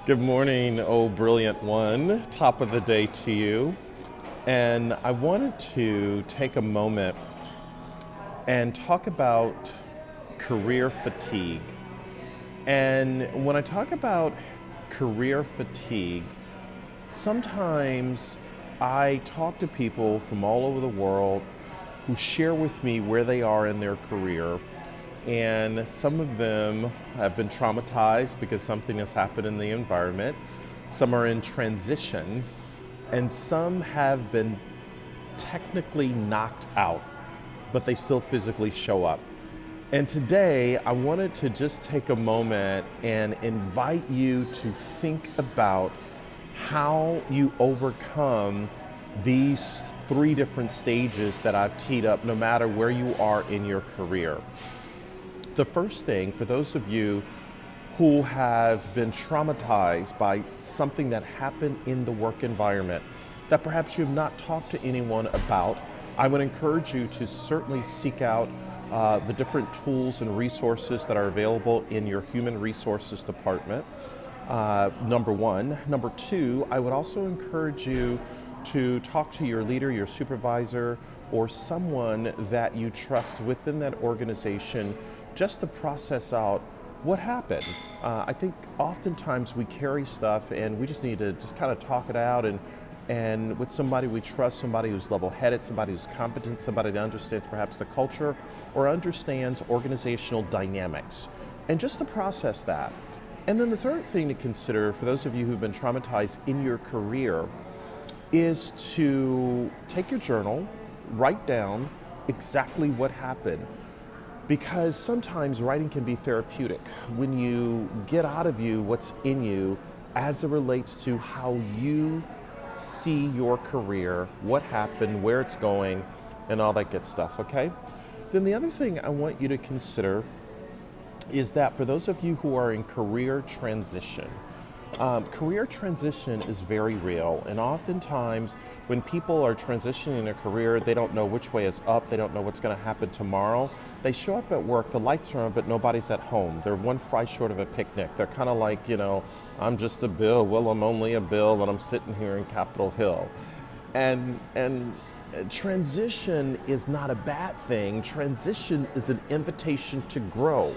Good morning, oh brilliant one. Top of the day to you. And I wanted to take a moment and talk about career fatigue. And when I talk about career fatigue, sometimes I talk to people from all over the world who share with me where they are in their career. And some of them have been traumatized because something has happened in the environment. Some are in transition, and some have been technically knocked out, but they still physically show up. And today, I wanted to just take a moment and invite you to think about how you overcome these three different stages that I've teed up, no matter where you are in your career. The first thing, for those of you who have been traumatized by something that happened in the work environment that perhaps you have not talked to anyone about, I would encourage you to certainly seek out the different tools and resources that are available in your human resources department, number one. Number two, I would also encourage you to talk to your leader, your supervisor, or someone that you trust within that organization just to process out what happened. I think oftentimes we carry stuff and we just need to just kind of talk it out and with somebody we trust, somebody who's level-headed, somebody who's competent, somebody that understands perhaps the culture or understands organizational dynamics, and just to process that. And then the third thing to consider for those of you who've been traumatized in your career is to take your journal, write down exactly what happened. Because sometimes writing can be therapeutic when you get out of you what's in you as it relates to how you see your career, what happened, where it's going, and all that good stuff, okay? Then the other thing I want you to consider is that for those of you who are in career transition is very real, and oftentimes when people are transitioning in a career, they don't know which way is up, they don't know what's going to happen tomorrow. They show up at work, the lights are on, but nobody's at home. They're one fry short of a picnic. They're kind of like, I'm just a Bill, well, I'm only a Bill, and I'm sitting here in Capitol Hill. And transition is not a bad thing. Transition is an invitation to grow.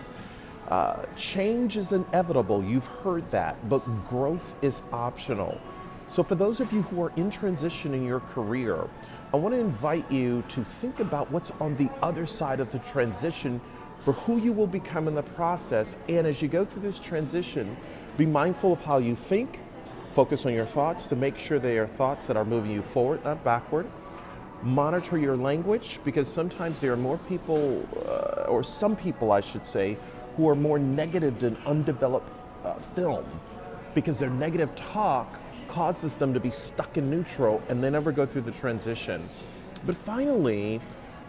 Change is inevitable, you've heard that, but growth is optional. So for those of you who are in transition in your career, I want to invite you to think about what's on the other side of the transition for who you will become in the process. And as you go through this transition, be mindful of how you think, focus on your thoughts to make sure they are thoughts that are moving you forward, not backward. Monitor your language, because sometimes there are more people, or some people I should say, who are more negative than undeveloped film, because their negative talk causes them to be stuck in neutral and they never go through the transition. But finally,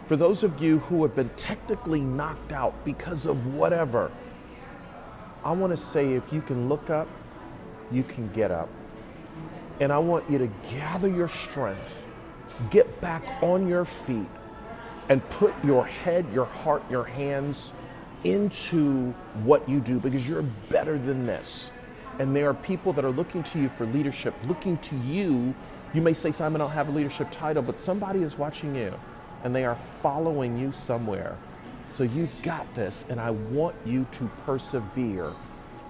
for those of you who have been technically knocked out because of whatever, I want to say if you can look up, you can get up. And I want you to gather your strength, get back on your feet, and put your head, your heart, your hands into what you do, because you're better than this. And there are people that are looking to you for leadership, looking to you. You may say, Simon, I don't have a leadership title, but somebody is watching you and they are following you somewhere. So you've got this, and I want you to persevere,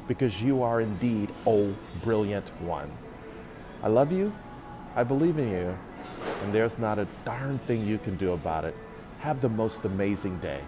because you are indeed, oh, brilliant one. I love you, I believe in you, and there's not a darn thing you can do about it. Have the most amazing day.